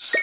Bets.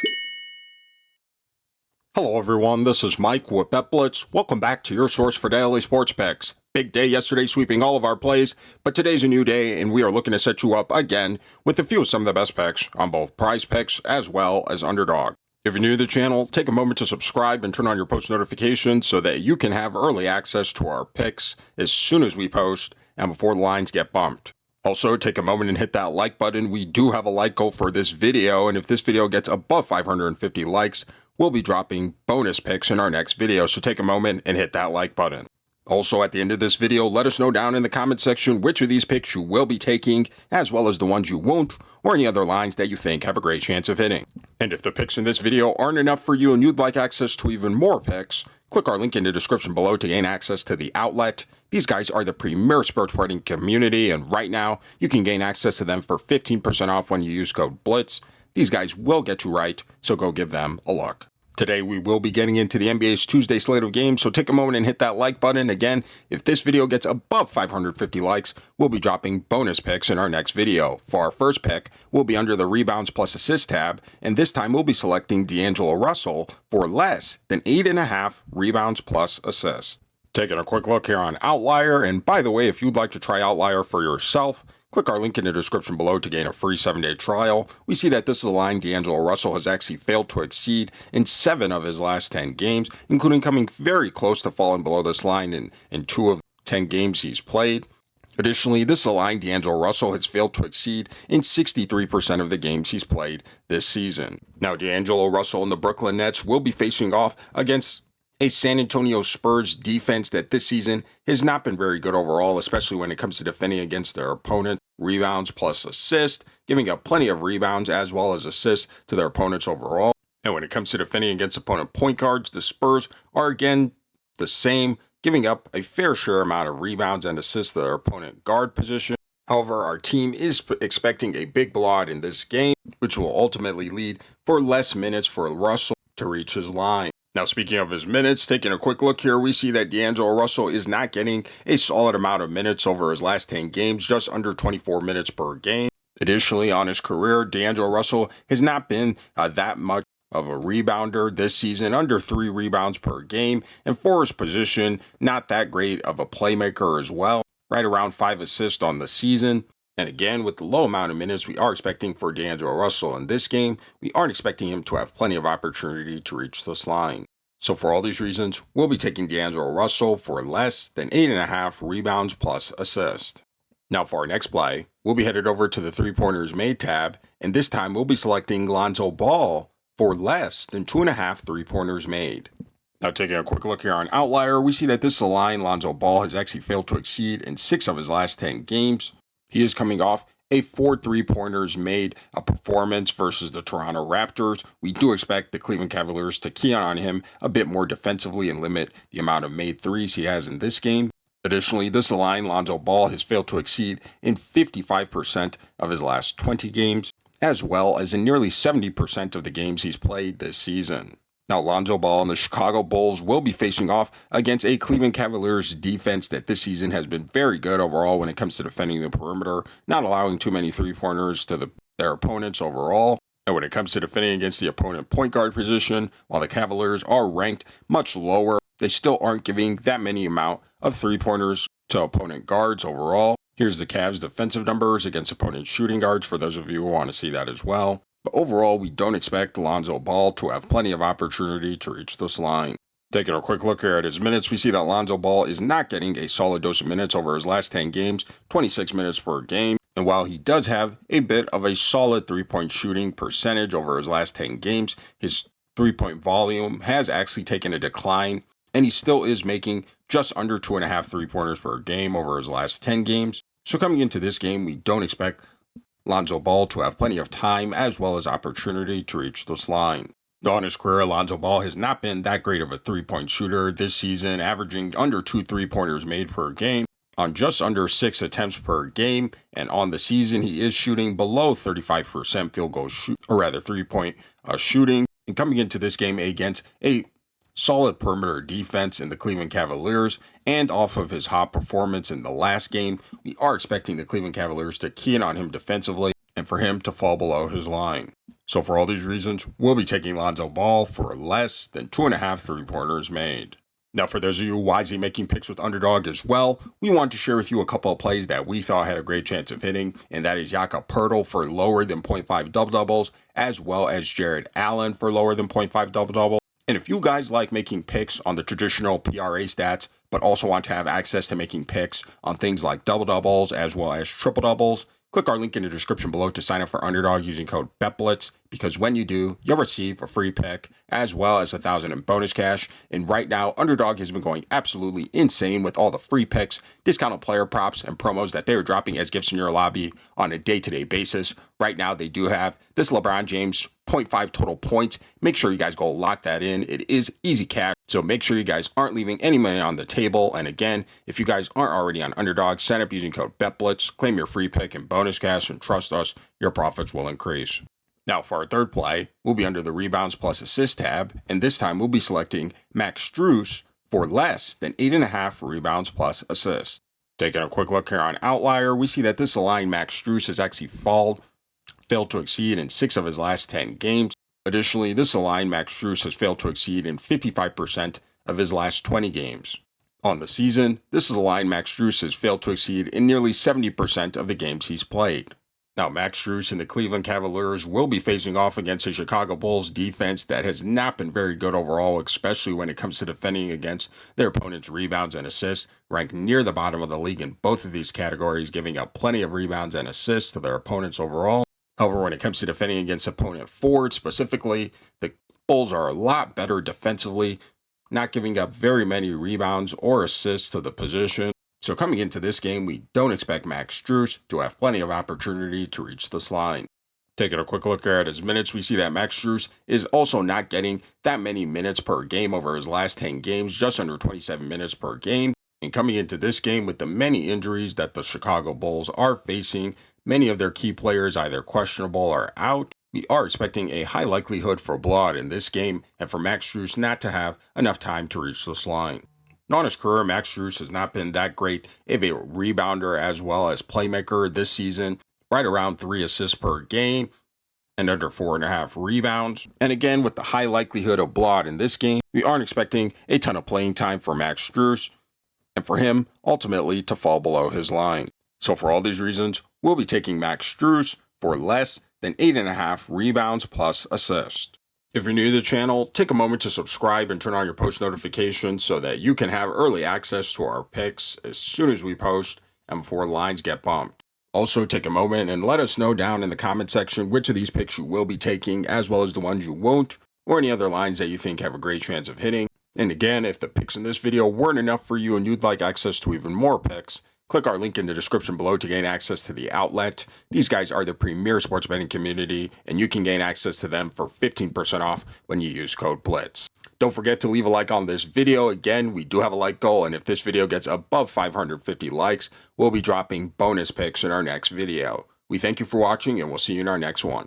Hello everyone, this is Mike with BetBlitz. Welcome back to your source for daily sports picks. Big day yesterday sweeping all of our plays, but today's a new day and we are looking to set you up again with a few of some of the best picks on both PrizePicks as well as Underdog. If you're new to the channel, take a moment to subscribe and turn on your post notifications so that you can have early access to our picks as soon as we post and before the lines get bumped. Also, take a moment and hit that like button. We do have a like goal for this video, and if this video gets above 550 likes, we'll be dropping bonus picks in our next video, so take a moment and hit that like button. Also, at the end of this video, let us know down in the comment section which of these picks you will be taking, as well as the ones you won't, or any other lines that you think have a great chance of hitting. And if the picks in this video aren't enough for you and you'd like access to even more picks, click our link in the description below to gain access to the outlet. These guys are the premier sports betting community, and right now, you can gain access to them for 15% off when you use code BLITZ. These guys will get you right, so go give them a look. Today, we will be getting into the NBA's Tuesday slate of games, so take a moment and hit that like button. Again, if this video gets above 550 likes, we'll be dropping bonus picks in our next video. For our first pick, we'll be under the rebounds plus assists tab, and this time we'll be selecting D'Angelo Russell for less than 8.5 rebounds plus assists. Taking a quick look here on Outlier, and by the way, if you'd like to try Outlier for yourself, click our link in the description below to gain a free 7-day trial. We see that this is a line D'Angelo Russell has actually failed to exceed in 7 of his last 10 games, including coming very close to falling below this line in 2 of 10 games he's played. Additionally, this is a line D'Angelo Russell has failed to exceed in 63% of the games he's played this season. Now, D'Angelo Russell and the Brooklyn Nets will be facing off against a San Antonio Spurs defense that this season has not been very good overall, especially when it comes to defending against their opponent. Rebounds plus assists, giving up plenty of rebounds as well as assists to their opponents overall. And when it comes to defending against opponent point guards, the Spurs are again the same, giving up a fair share amount of rebounds and assists to their opponent guard position. However, our team is expecting a big blowout in this game, which will ultimately lead for less minutes for Russell to reach his line. Now, speaking of his minutes, taking a quick look here, we see that D'Angelo Russell is not getting a solid amount of minutes over his last 10 games, just under 24 minutes per game. Additionally, on his career, D'Angelo Russell has not been that much of a rebounder this season, under 3 rebounds per game, and for his position, not that great of a playmaker as well, right around 5 assists on the season. And again, with the low amount of minutes we are expecting for D'Angelo Russell in this game, we aren't expecting him to have plenty of opportunity to reach this line. So for all these reasons, we'll be taking D'Angelo Russell for less than 8.5 rebounds plus assist. Now for our next play, we'll be headed over to the 3-pointers made tab, and this time we'll be selecting Lonzo Ball for less than 2.5 3-pointers made. Now taking a quick look here on Outlier, we see that this is a line Lonzo Ball has actually failed to exceed in 6 of his last 10 games. He is coming off a 4 3-pointers made a performance versus the Toronto Raptors. We do expect the Cleveland Cavaliers to key on him a bit more defensively and limit the amount of made threes he has in this game. Additionally, this line Lonzo Ball has failed to exceed in 55% of his last 20 games, as well as in nearly 70% of the games he's played this season. Now, Lonzo Ball and the Chicago Bulls will be facing off against a Cleveland Cavaliers defense that this season has been very good overall when it comes to defending the perimeter, not allowing too many 3-pointers to their opponents overall. And when it comes to defending against the opponent point guard position, while the Cavaliers are ranked much lower, they still aren't giving that many amount of 3-pointers to opponent guards overall. Here's the Cavs' defensive numbers against opponent shooting guards for those of you who want to see that as well. But overall, we don't expect Lonzo Ball to have plenty of opportunity to reach this line. Taking a quick look here at his minutes, we see that Lonzo Ball is not getting a solid dose of minutes over his last 10 games, 26 minutes per game. And while he does have a bit of a solid 3-point shooting percentage over his last 10 games, his 3-point volume has actually taken a decline, and he still is making just under 2.5 3-pointers per game over his last 10 games. So coming into this game, we don't expect Lonzo Ball to have plenty of time as well as opportunity to reach this line. On his career, Lonzo Ball has not been that great of a 3-point shooter this season, averaging under 2 3-pointers made per game on just under 6 attempts per game. And on the season, he is shooting below 35% field goal shoot, or rather 3-point shooting. And coming into this game against a solid perimeter defense in the Cleveland Cavaliers, and off of his hot performance in the last game, we are expecting the Cleveland Cavaliers to key in on him defensively and for him to fall below his line. So for all these reasons, we'll be taking Lonzo Ball for less than 2.5 3-pointers made. Now, for those of you wisely making picks with Underdog as well, we want to share with you a couple of plays that we thought had a great chance of hitting, and that is Jakob Poeltl for lower than 0.5 double-doubles, as well as Jared Allen for lower than 0.5 double-double. And if you guys like making picks on the traditional PRA stats, but also want to have access to making picks on things like double-doubles as well as triple-doubles, click our link in the description below to sign up for Underdog using code BETBLITZ, because when you do, you'll receive a free pick as well as $1,000 in bonus cash. And right now, Underdog has been going absolutely insane with all the free picks, discounted player props, and promos that they are dropping as gifts in your lobby on a day-to-day basis. Right now, they do have this LeBron James 0.5 total points. Make sure you guys go lock that in. It is easy cash, so make sure you guys aren't leaving any money on the table. And again, if you guys aren't already on Underdog, sign up using code BETBLITZ, claim your free pick and bonus cash, and trust us, your profits will increase. Now, for our third play, we'll be under the rebounds plus assist tab, and this time we'll be selecting Max Strus for less than 8.5 rebounds plus assists. Taking a quick look here on Outlier, we see that this aligned Max Strus has actually failed to exceed in 6 of his last 10 games. Additionally, this aligned Max Strus has failed to exceed in 55% of his last 20 games. On the season, this aligned Max Strus has failed to exceed in nearly 70% of the games he's played. Now, Max Strus and the Cleveland Cavaliers will be facing off against a Chicago Bulls defense that has not been very good overall, especially when it comes to defending against their opponent's rebounds and assists, ranked near the bottom of the league in both of these categories, giving up plenty of rebounds and assists to their opponents overall. However, when it comes to defending against opponent forwards specifically, the Bulls are a lot better defensively, not giving up very many rebounds or assists to the position. So coming into this game, we don't expect Max Strus to have plenty of opportunity to reach this line. Taking a quick look here at his minutes, we see that Max Strus is also not getting that many minutes per game over his last 10 games, just under 27 minutes per game. And coming into this game with the many injuries that the Chicago Bulls are facing, many of their key players either questionable or out, we are expecting a high likelihood for blowout in this game and for Max Strus not to have enough time to reach this line. Now, in his career, Max Strus has not been that great of a rebounder as well as playmaker this season, right around 3 assists per game and under 4.5 rebounds. And again, with the high likelihood of blowout in this game, we aren't expecting a ton of playing time for Max Strus and for him ultimately to fall below his line. So for all these reasons, we'll be taking Max Strus for less than 8.5 rebounds plus assist. If you're new to the channel, take a moment to subscribe and turn on your post notifications so that you can have early access to our picks as soon as we post and before lines get bumped. Also, take a moment and let us know down in the comment section which of these picks you will be taking, as well as the ones you won't, or any other lines that you think have a great chance of hitting. And again, if the picks in this video weren't enough for you and you'd like access to even more picks, click our link in the description below to gain access to the outlet. These guys are the premier sports betting community, and you can gain access to them for 15% off when you use code BLITZ. Don't forget to leave a like on this video. Again, we do have a like goal, and if this video gets above 550 likes, we'll be dropping bonus picks in our next video. We thank you for watching, and we'll see you in our next one.